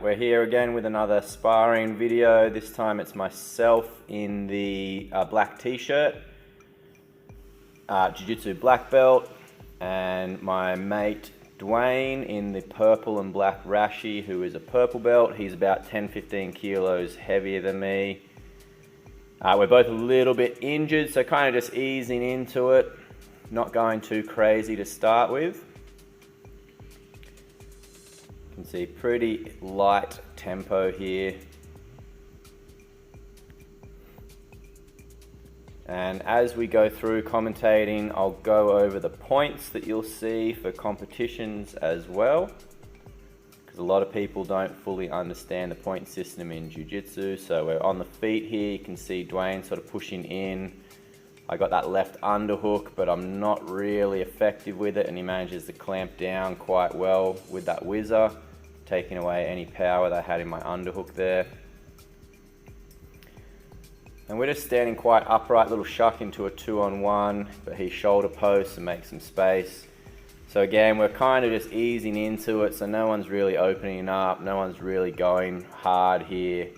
we're here again with another sparring video. This time it's myself in the black t-shirt, Jiu Jitsu black belt, and my mate Dwayne in the purple and black rashi, who is a purple belt. He's about 10-15 kilos heavier than me. We're both a little bit injured, so kind of just easing into it, not going too crazy to start with. You can see pretty light tempo here. And as we go through commentating, I'll go over the points that you'll see for competitions as well, because a lot of people don't fully understand the point system in Jiu Jitsu. So we're on the feet here. You can see Dwayne sort of pushing in. I got that left underhook, but I'm not really effective with it, and he manages to clamp down quite well with that whizzer, taking away any power that I had in my underhook there. And we're just standing quite upright, little shuck into a 2-on-1, but he shoulder posts and makes some space. So again, we're kind of just easing into it, so no one's really opening up, no one's really going hard here,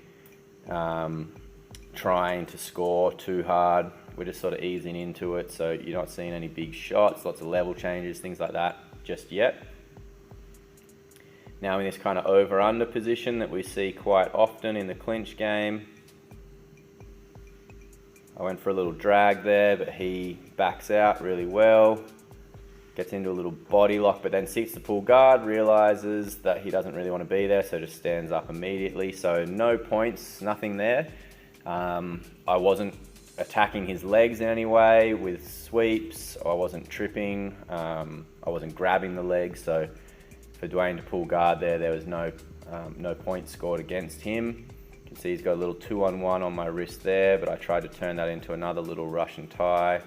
trying to score too hard. We're just sort of easing into it, so you're not seeing any big shots, lots of level changes, things like that just yet. Now in this kind of over-under position that we see quite often in the clinch game. I went for a little drag there, but he backs out really well, gets into a little body lock, but then seeks to pull guard, realizes that he doesn't really want to be there, so just stands up immediately. So no points, nothing there. I wasn't attacking his legs in any way with sweeps, I wasn't tripping, I wasn't grabbing the legs, so for Dwayne to pull guard there, there was no points scored against him. You can see he's got a little 2-on-1 on my wrist there, but I tried to turn that into another little Russian tie.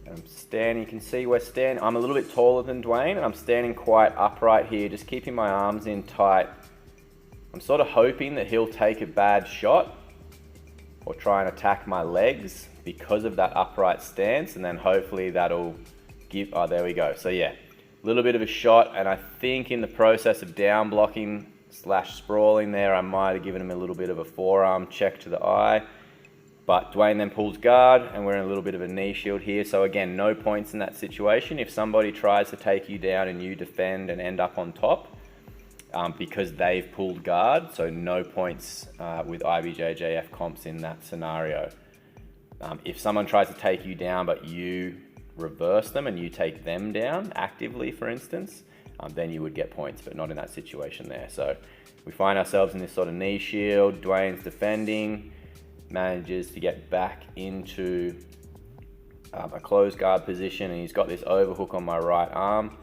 And I'm standing, you can see we're standing, I'm a little bit taller than Dwayne, and I'm standing quite upright here, just keeping my arms in tight. I'm sort of hoping that he'll take a bad shot or try and attack my legs because of that upright stance, and then hopefully that'll give, oh there we go. So yeah, a little bit of a shot, and I think in the process of down blocking / sprawling there, I might have given him a little bit of a forearm check to the eye, but Dwayne then pulls guard, and we're in a little bit of a knee shield here. So again, no points in that situation. If somebody tries to take you down and you defend and end up on top, because they've pulled guard, so no points with IBJJF comps in that scenario. If someone tries to take you down but you reverse them and you take them down actively, for instance, then you would get points, but not in that situation there. So we find ourselves in this sort of knee shield. Dwayne's defending, manages to get back into a closed guard position, and he's got this overhook on my right arm.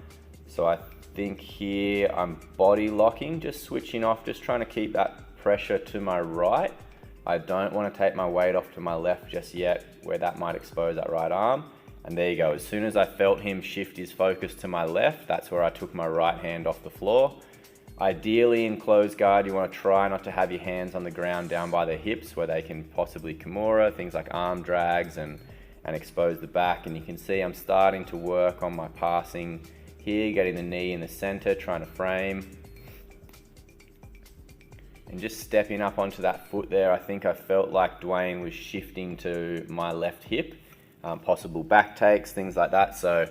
So I think here I'm body locking, just switching off, just trying to keep that pressure to my right. I don't want to take my weight off to my left just yet, where that might expose that right arm. And there you go, as soon as I felt him shift his focus to my left, that's where I took my right hand off the floor. Ideally in closed guard, you want to try not to have your hands on the ground down by the hips, where they can possibly kimura, things like arm drags, and expose the back. And you can see I'm starting to work on my passing here, getting the knee in the center, trying to frame. And just stepping up onto that foot there, I think I felt like Dwayne was shifting to my left hip, possible back takes, things like that. So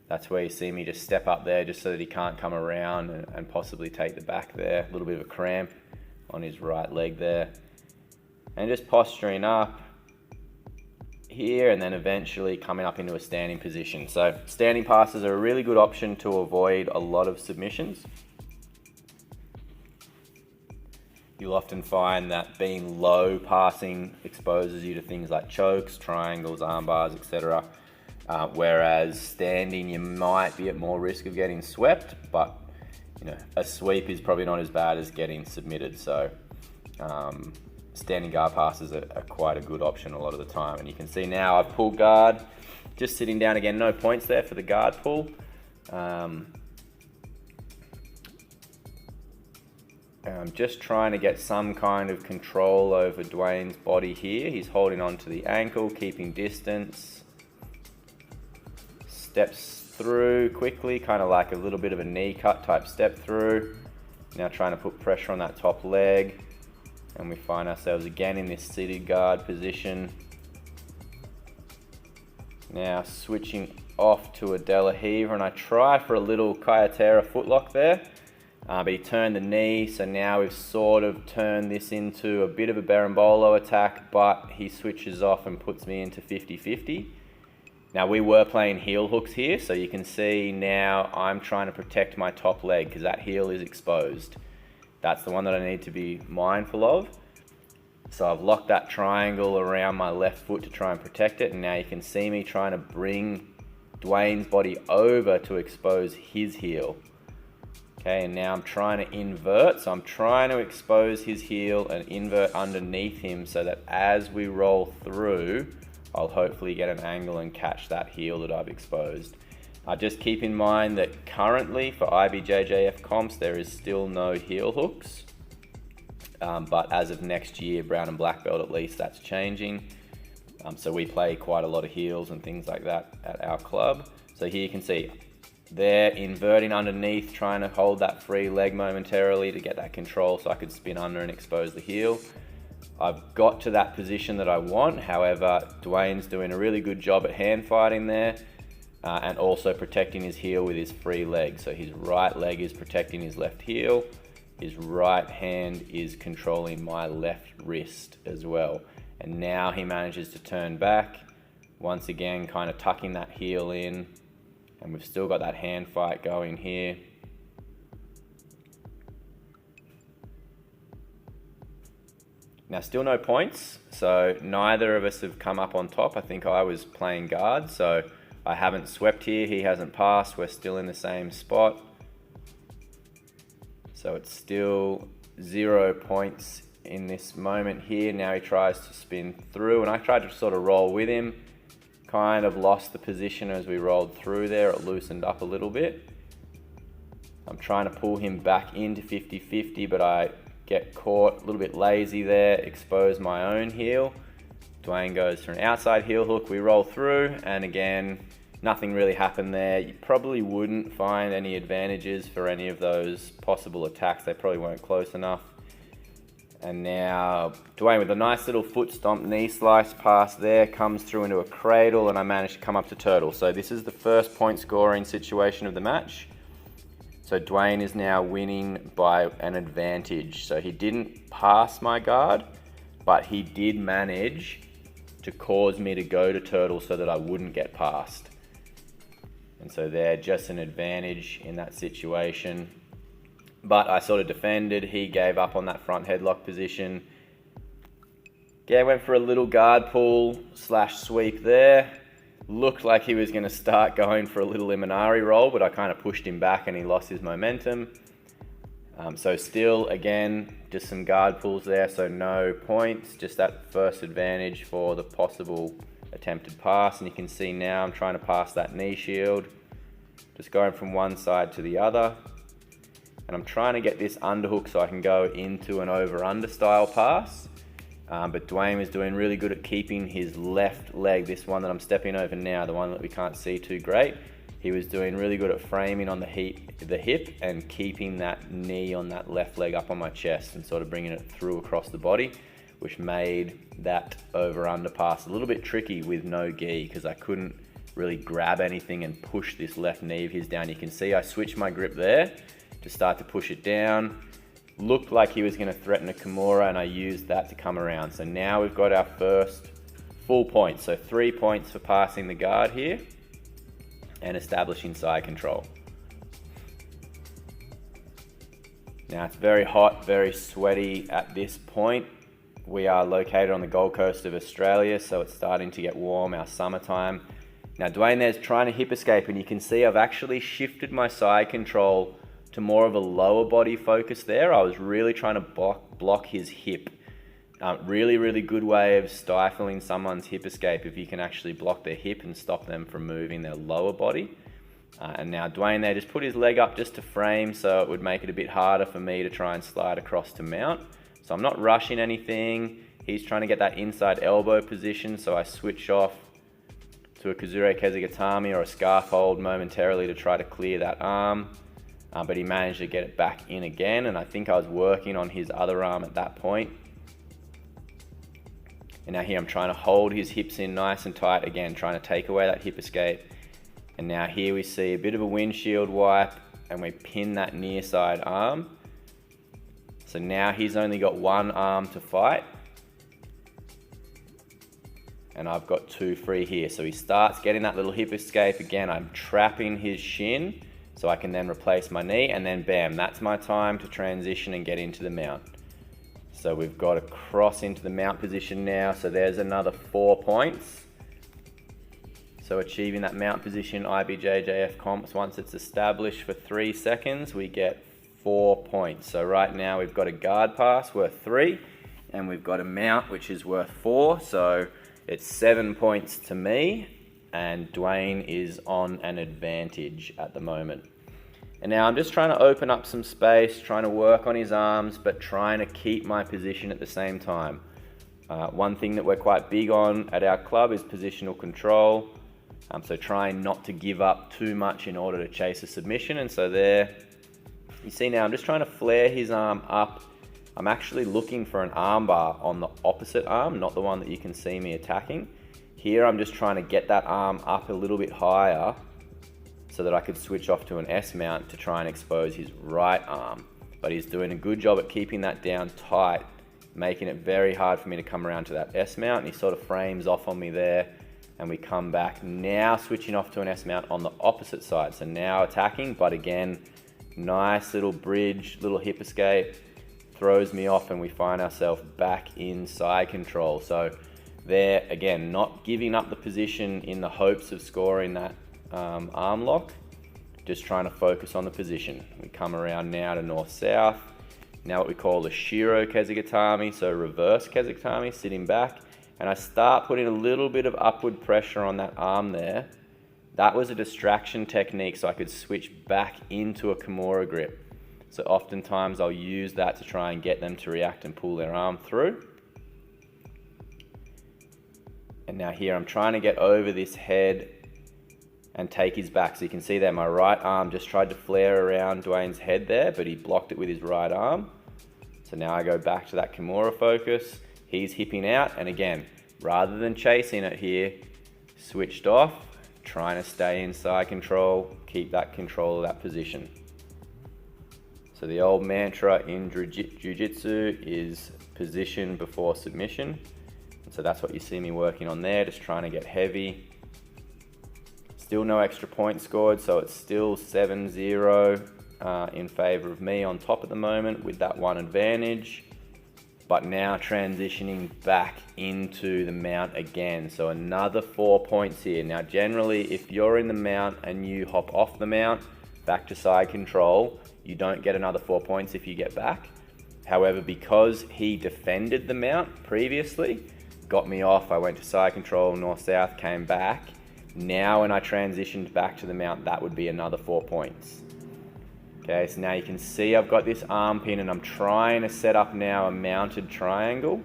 that's where you see me just step up there, just so that he can't come around and possibly take the back there. A little bit of a cramp on his right leg there. And just posturing up here, and then eventually coming up into a standing position. So standing passes are a really good option to avoid a lot of submissions. You'll often find that being low passing exposes you to things like chokes, triangles, arm bars, etc. Whereas standing, you might be at more risk of getting swept, but you know, a sweep is probably not as bad as getting submitted. So standing guard passes are quite a good option a lot of the time. And you can see now I've pulled guard, just sitting down again, no points there for the guard pull. And I'm just trying to get some kind of control over Dwayne's body here. He's holding on to the ankle, keeping distance. Steps through quickly, kind of like a little bit of a knee cut type step through. Now trying to put pressure on that top leg. And we find ourselves again in this seated guard position. Now switching off to a De La Riva, and I try for a little Kayatera footlock there. But he turned the knee, so now we've sort of turned this into a bit of a Berimbolo attack, but he switches off and puts me into 50-50. Now we were playing heel hooks here, so you can see now I'm trying to protect my top leg because that heel is exposed. That's the one that I need to be mindful of. So I've locked that triangle around my left foot to try and protect it, and now you can see me trying to bring Dwayne's body over to expose his heel. Okay, and now I'm trying to invert, so I'm trying to expose his heel and invert underneath him so that as we roll through, I'll hopefully get an angle and catch that heel that I've exposed. Just keep in mind that currently for IBJJF comps, there is still no heel hooks. But as of next year, brown and black belt at least, that's changing. So we play quite a lot of heels and things like that at our club. So here you can see, they're inverting underneath, trying to hold that free leg momentarily to get that control so I could spin under and expose the heel. I've got to that position that I want. However, Dwayne's doing a really good job at hand fighting there and also protecting his heel with his free leg. So his right leg is protecting his left heel. His right hand is controlling my left wrist as well. And now he manages to turn back, once again kind of tucking that heel in. And we've still got that hand fight going here. Now still no points, so neither of us have come up on top. I think I was playing guard, so I haven't swept here. He hasn't passed. We're still in the same spot. So it's still 0 points in this moment here. Now he tries to spin through, and I tried to sort of roll with him. Kind of lost the position as we rolled through there. It loosened up a little bit. I'm trying to pull him back into 50-50, but I get caught a little bit lazy there, expose my own heel. Dwayne goes for an outside heel hook. We roll through, and again, nothing really happened there. You probably wouldn't find any advantages for any of those possible attacks. They probably weren't close enough. And now Dwayne with a nice little foot stomp knee slice pass there, comes through into a cradle, and I managed to come up to turtle. So this is the first point scoring situation of the match. So Dwayne is now winning by an advantage. So he didn't pass my guard, but he did manage to cause me to go to turtle so that I wouldn't get passed. And so they're just an advantage in that situation. But I sort of defended. He gave up on that front headlock position. Yeah, went for a little guard pull / sweep there. Looked like he was going to start going for a little Imanari roll, but I kind of pushed him back and he lost his momentum. So still, again, just some guard pulls there, so no points. Just that first advantage for the possible attempted pass. And you can see now I'm trying to pass that knee shield. Just going from one side to the other. And I'm trying to get this underhook so I can go into an over-under style pass. But Dwayne was doing really good at keeping his left leg, this one that I'm stepping over now, the one that we can't see too great. He was doing really good at framing on the hip and keeping that knee on that left leg up on my chest and sort of bringing it through across the body, which made that over-under pass a little bit tricky with no gi because I couldn't really grab anything and push this left knee of his down. You can see I switched my grip there to start to push it down. Looked like he was going to threaten a Kimura, and I used that to come around. So now we've got our first full point. So 3 points for passing the guard here and establishing side control. Now it's very hot, very sweaty at this point. We are located on the Gold Coast of Australia, so it's starting to get warm, our summertime. Now Dwayne there's trying to hip escape, and you can see I've actually shifted my side control to more of a lower body focus there. I was really trying to block his hip. Really good way of stifling someone's hip escape if you can actually block their hip and stop them from moving their lower body. And now Dwayne there just put his leg up just to frame, so it would make it a bit harder for me to try and slide across to mount. So I'm not rushing anything. He's trying to get that inside elbow position, so I switch off to a Kazure Kezigatami or a scarf hold momentarily to try to clear that arm. But he managed to get it back in again, and I think I was working on his other arm at that point. And now here I'm trying to hold his hips in nice and tight, again trying to take away that hip escape. And now here we see a bit of a windshield wipe, and we pin that near side arm. So now he's only got one arm to fight, and I've got two free here. So he starts getting that little hip escape. Again, I'm trapping his shin so I can then replace my knee, and then bam, that's my time to transition and get into the mount. So we've got to cross into the mount position now. So there's another 4 points. So achieving that mount position, IBJJF comps, once it's established for 3 seconds, we get 4 points. So right now we've got a guard pass worth 3, and we've got a mount which is worth 4. So it's 7 points to me, and Dwayne is on an advantage at the moment. And now I'm just trying to open up some space, trying to work on his arms, but trying to keep my position at the same time. One thing that we're quite big on at our club is positional control. So trying not to give up too much in order to chase a submission. And so there, you see now I'm just trying to flare his arm up. I'm actually looking for an arm bar on the opposite arm, not the one that you can see me attacking. Here I'm just trying to get that arm up a little bit higher so that I could switch off to an S mount to try and expose his right arm. But he's doing a good job at keeping that down tight, making it very hard for me to come around to that S mount, and he sort of frames off on me there, and we come back, now switching off to an S mount on the opposite side. So now attacking, but again, nice little bridge, little hip escape, throws me off, and we find ourselves back in side control. So there, again, not giving up the position in the hopes of scoring that arm lock, just trying to focus on the position. We come around now to north-south, now what we call the Shiro Kezigatami, so reverse Kezigatami, sitting back, and I start putting a little bit of upward pressure on that arm there. That was a distraction technique, so I could switch back into a Kimura grip. So oftentimes I'll use that to try and get them to react and pull their arm through. And now here I'm trying to get over this head and take his back. So you can see there my right arm just tried to flare around Dwayne's head there, but he blocked it with his right arm. So now I go back to that Kimura focus. He's hipping out, and again, rather than chasing it here, switched off, trying to stay in side control, keep that control of that position. So the old mantra in Jiu Jitsu is position before submission. And so that's what you see me working on there, just trying to get heavy. Still no extra points scored, so it's still 7-0 in favor of me on top at the moment with that one advantage. But now transitioning back into the mount again. So another 4 points here. Now generally, if you're in the mount and you hop off the mount, back to side control, you don't get another 4 points if you get back. However, because he defended the mount previously, got me off, I went to side control, north-south, came back. Now when I transitioned back to the mount, that would be another 4 points. Okay, so now you can see I've got this arm pin, and I'm trying to set up now a mounted triangle.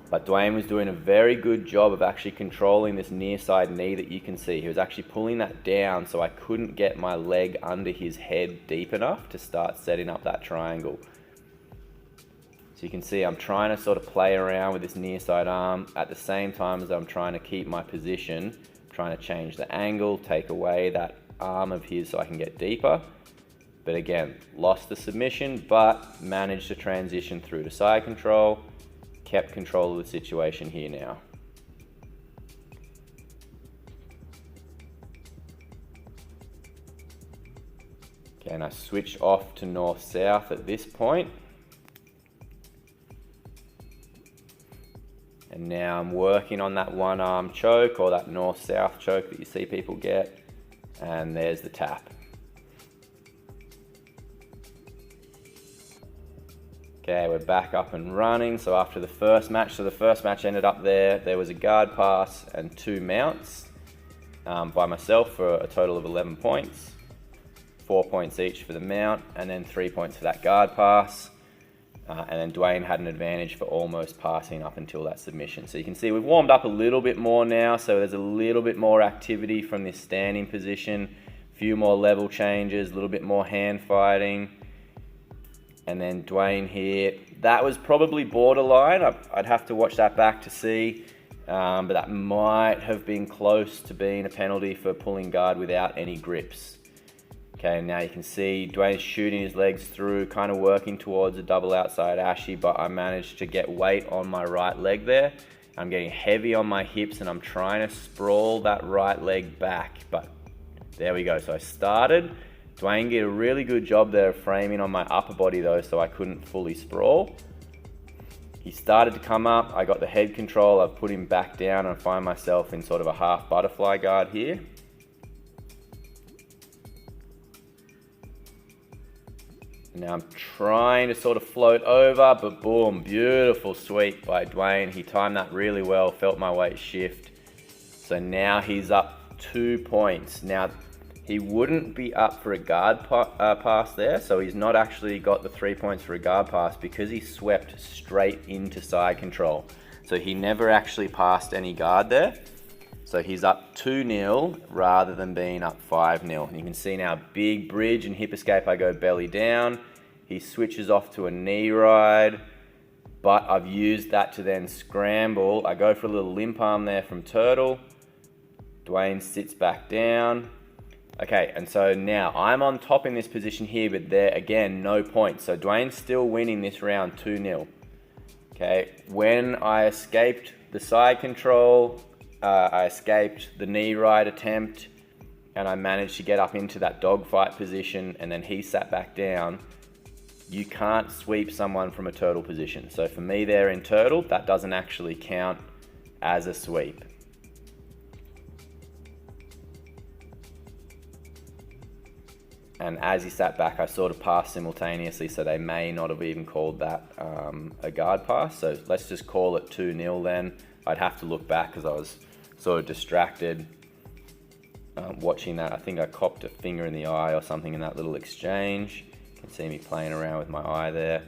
But Dwayne was doing a very good job of actually controlling this near side knee that you can see. He was actually pulling that down so I couldn't get my leg under his head deep enough to start setting up that triangle. So you can see I'm trying to sort of play around with this near side arm at the same time as I'm trying to keep my position, trying to change the angle, take away that arm of his so I can get deeper. But again, lost the submission, but managed to transition through to side control, kept control of the situation here now. Okay, and I switch off to north-south at this point. And now I'm working on that one arm choke, or that north-south choke that you see people get. And there's the tap. Okay, we're back up and running. So after the first match, ended up there was a guard pass and 2 mounts. by myself for a total of 11 points. 4 points each for the mount, and then 3 points for that guard pass. And then Dwayne had an advantage for almost passing up until that submission. So you can see we've warmed up a little bit more now, so there's a little bit more activity from this standing position, a few more level changes, a little bit more hand fighting. And then Dwayne here, that was probably borderline. I'd have to watch that back to see, but that might have been close to being a penalty for pulling guard without any grips. Okay, now you can see Dwayne's shooting his legs through, kind of working towards a double outside Ashi, but I managed to get weight on my right leg there. I'm getting heavy on my hips and I'm trying to sprawl that right leg back, but there we go. So I started. Dwayne did a really good job there of framing on my upper body though, so I couldn't fully sprawl. He started to come up, I got the head control, I've put him back down and find myself in sort of a half butterfly guard here. Now I'm trying to sort of float over, but boom, beautiful sweep by Dwayne. He timed that really well, felt my weight shift. So now he's up 2 points. Now he wouldn't be up for a guard pass there, so he's not actually got the 3 points for a guard pass because he swept straight into side control. So he never actually passed any guard there. So he's up 2-0 rather than being up 5-0. And you can see now, big bridge and hip escape, I go belly down. He switches off to a knee ride, but I've used that to then scramble. I go for a little limp arm there from Turtle. Dwayne sits back down. Okay, and so now I'm on top in this position here, but there, again, no points. So Dwayne's still winning this round 2-0. Okay, when I escaped the side control, I escaped the knee ride attempt, and I managed to get up into that dogfight position, and then he sat back down. You can't sweep someone from a turtle position. So for me there in turtle, that doesn't actually count as a sweep. And as he sat back, I sort of passed simultaneously, so they may not have even called that a guard pass. So let's just call it 2-0 then. I'd have to look back because I was sort of distracted watching that. I think I copped a finger in the eye or something in that little exchange. You can see me playing around with my eye there.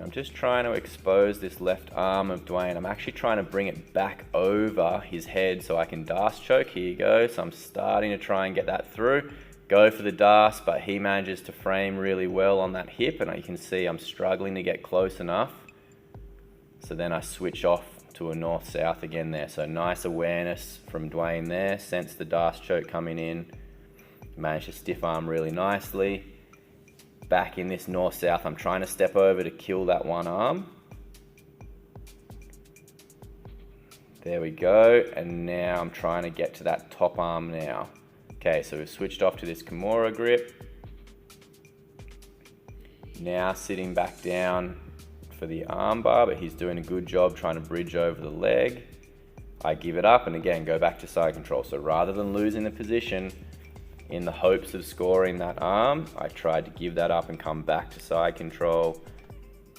I'm just trying to expose this left arm of Dwayne. I'm actually trying to bring it back over his head so I can Das choke. Here you go. So I'm starting to try and get that through. Go for the Das, but he manages to frame really well on that hip, and you can see I'm struggling to get close enough. So then I switch off to a north-south again there. So nice awareness from Dwayne there. Sense the Das choke coming in. Managed to stiff arm really nicely. Back in this north-south, I'm trying to step over to kill that one arm. There we go, and now I'm trying to get to that top arm now. Okay, so we've switched off to this Kimura grip. Now sitting back down for the arm bar, but he's doing a good job trying to bridge over the leg. I give it up and again go back to side control. So rather than losing the position, in the hopes of scoring that arm, I tried to give that up and come back to side control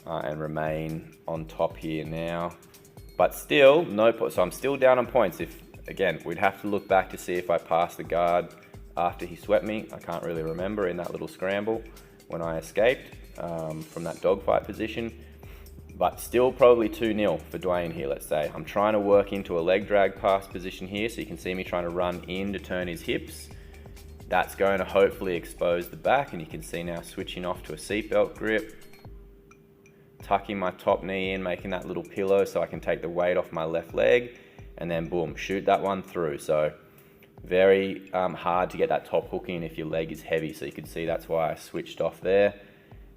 and remain on top here now. But still, so I'm still down on points. Again, we'd have to look back to see if I passed the guard after he swept me. I can't really remember in that little scramble when I escaped from that dogfight position. But still probably 2-0 for Dwayne here, let's say. I'm trying to work into a leg drag pass position here, so you can see me trying to run in to turn his hips. That's going to hopefully expose the back, and you can see now switching off to a seatbelt grip, tucking my top knee in, making that little pillow so I can take the weight off my left leg, and then boom, shoot that one through. So very hard to get that top hook in if your leg is heavy, so you can see that's why I switched off there.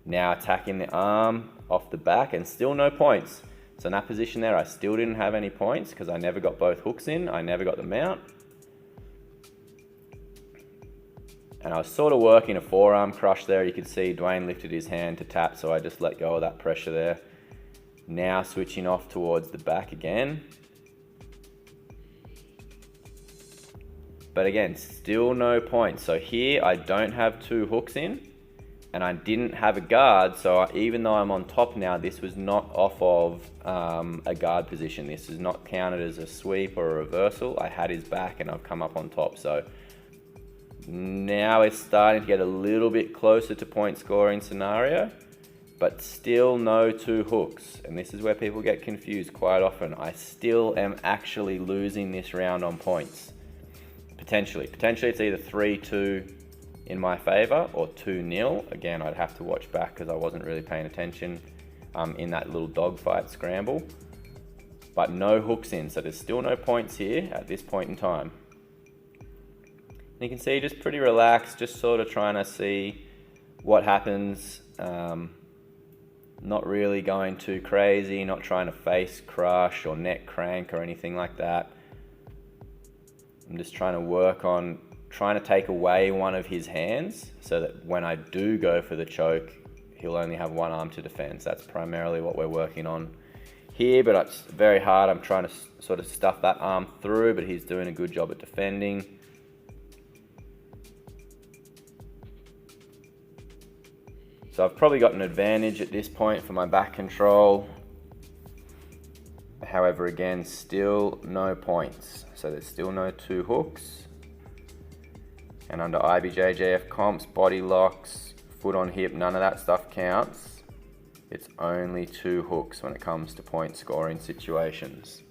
Now attacking the arm off the back, and still no points. So in that position there, I still didn't have any points because I never got both hooks in, I never got the mount. And I was sort of working a forearm crush there. You could see Dwayne lifted his hand to tap, so I just let go of that pressure there. Now switching off towards the back again. But again, still no points. So here I don't have two hooks in, and I didn't have a guard, so even though I'm on top now, this was not off of a guard position. This is not counted as a sweep or a reversal. I had his back and I've come up on top. So now it's starting to get a little bit closer to point scoring scenario, but still no two hooks. And this is where people get confused quite often. I still am actually losing this round on points. Potentially it's either 3-2 in my favor or 2-0. Again, I'd have to watch back because I wasn't really paying attention in that little dogfight scramble. But no hooks in, so there's still no points here at this point in time. And you can see just pretty relaxed, just sort of trying to see what happens. Not really going too crazy, not trying to face crush or neck crank or anything like that. I'm just trying to work on trying to take away one of his hands so that when I do go for the choke, he'll only have one arm to defend. So that's primarily what we're working on here, but it's very hard. I'm trying to sort of stuff that arm through, but he's doing a good job at defending. So I've probably got an advantage at this point for my back control. However, again, still no points. So there's still no two hooks. And under IBJJF comps, body locks, foot on hip, none of that stuff counts. It's only two hooks when it comes to point scoring situations.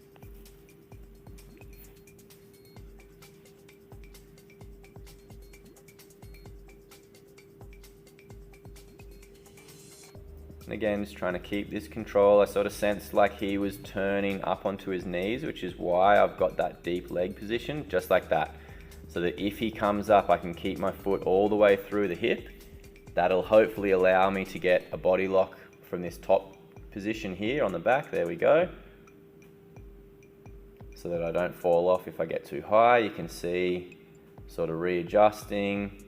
And again, just trying to keep this control. I sort of sensed like he was turning up onto his knees, which is why I've got that deep leg position, just like that. So that if he comes up, I can keep my foot all the way through the hip. That'll hopefully allow me to get a body lock from this top position here on the back. There we go. So that I don't fall off if I get too high. You can see sort of readjusting.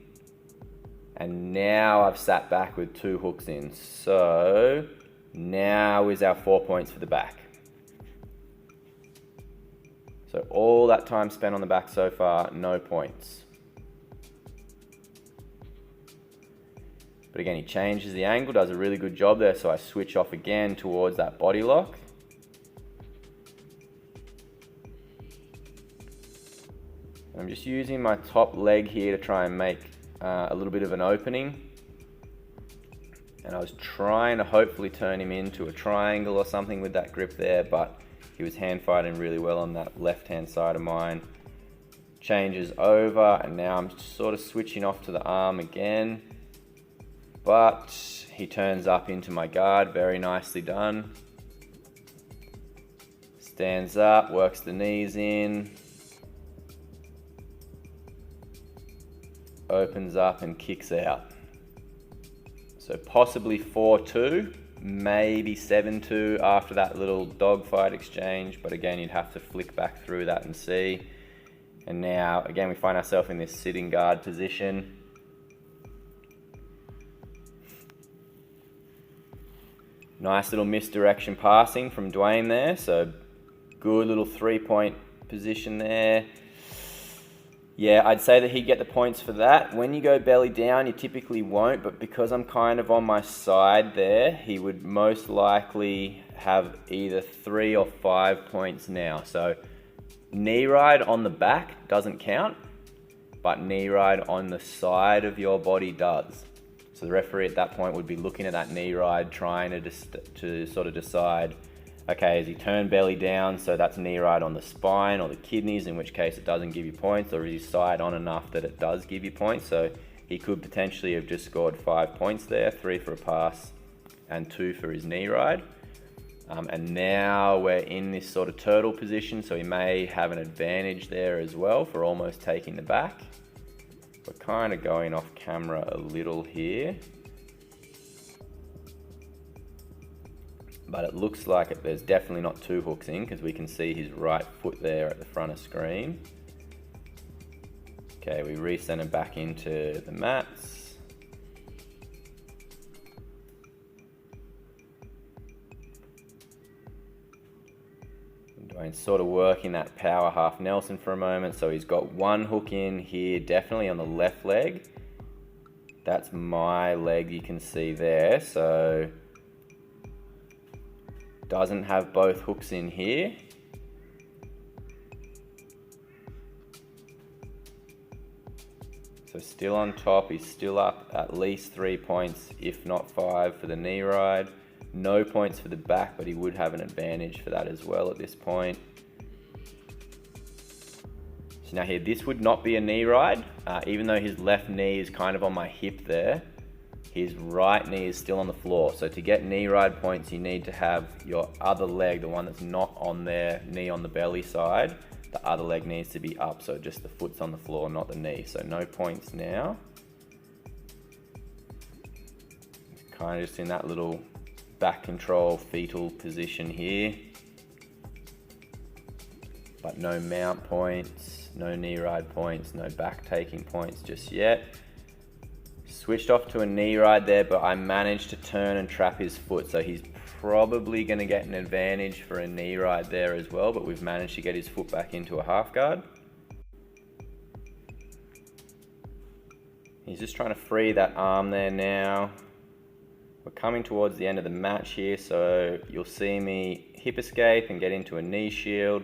And now I've sat back with two hooks in. So now is our 4 points for the back. So all that time spent on the back so far, no points. But again, he changes the angle, does a really good job there. So I switch off again towards that body lock. I'm just using my top leg here to try and make a little bit of an opening. And I was trying to hopefully turn him into a triangle or something with that grip there, but he was hand fighting really well on that left-hand side of mine. Changes over, and now I'm sort of switching off to the arm again. But he turns up into my guard, very nicely done. Stands up, works the knees in. Opens up and kicks out. So possibly 4-2, maybe 7-2 after that little dogfight exchange, but again, you'd have to flick back through that and see. And now, again, we find ourselves in this sitting guard position. Nice little misdirection passing from Dwayne there, so good little 3-point position there. Yeah, I'd say that he'd get the points for that. When you go belly down, you typically won't, but because I'm kind of on my side there, he would most likely have either 3 or 5 points now. So knee ride on the back doesn't count, but knee ride on the side of your body does. So the referee at that point would be looking at that knee ride, trying to sort of decide, okay, is he turned belly down, so that's knee right on the spine or the kidneys, in which case it doesn't give you points, or is he side on enough that it does give you points? So he could potentially have just scored 5 points there, 3 for a pass and 2 for his knee ride. And now we're in this sort of turtle position, so he may have an advantage there as well for almost taking the back. We're kind of going off camera a little here. But it looks like there's definitely not 2 hooks in, because we can see his right foot there at the front of screen. Okay, we recenter back into the mats. Dwayne's sort of working that power half Nelson for a moment. So he's got 1 hook in here, definitely on the left leg. That's my leg you can see there, so doesn't have both hooks in here. So still on top, he's still up at least 3 points, if not 5 for the knee ride. No points for the back, but he would have an advantage for that as well at this point. So now here, this would not be a knee ride, even though his left knee is kind of on my hip there. His right knee is still on the floor. So to get knee ride points, you need to have your other leg, the one that's not on there, knee on the belly side, the other leg needs to be up. So just the foot's on the floor, not the knee. So no points now. It's kind of just in that little back control fetal position here. But no mount points, no knee ride points, no back taking points just yet. Switched off to a knee ride there, but I managed to turn and trap his foot. So he's probably going to get an advantage for a knee ride there as well, but we've managed to get his foot back into a half guard. He's just trying to free that arm there now. We're coming towards the end of the match here, so you'll see me hip escape and get into a knee shield.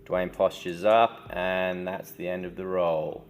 Dwayne postures up, and that's the end of the roll.